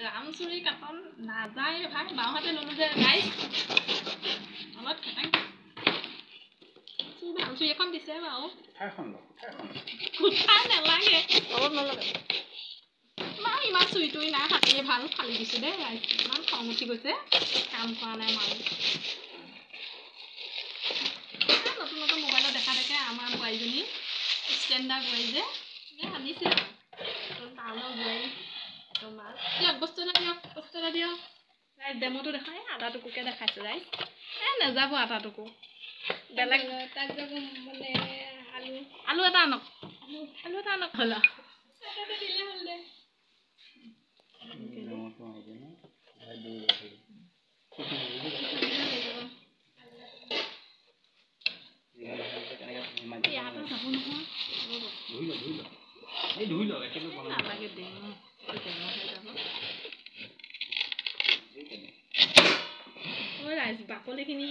ৰামচুৰি carton নাযায় ভাই বাওঁহাতে ললো যে গাইছ অলপ খেটেং ৰামচুৰি এখন দিছে বাৰু কোঠাই নালাগে অলপ নলগে নাই ইমান চুই তুই নাই হাতিয়ে ভাল ফালি দিছো দেই গাইছ ইমান খং উঠি গৈছে কাম কৰা নাই মানুহ নতুন নতুন মোবাইলত দেখা দেখে আমাৰ বোৱাৰীজনী ষ্টেণ্ডাৰ্ড বোৱাৰী যে আনিছে টাউনৰ বোৱাৰী তোমার দিয়ক বস্তু এটা দিয়ক রাইট ডেমোটো দেখাই আধা টুকুকে দেখাইছো রাইট নাযাব আধা টুকু বেলেগ তাক যাব মানে আলু এটা আনক হলা এটা দিলে হল দে ডেমোটো আইবে না ধুই ল একেবারে বনা লাগে ডেমো বাকলিখিনি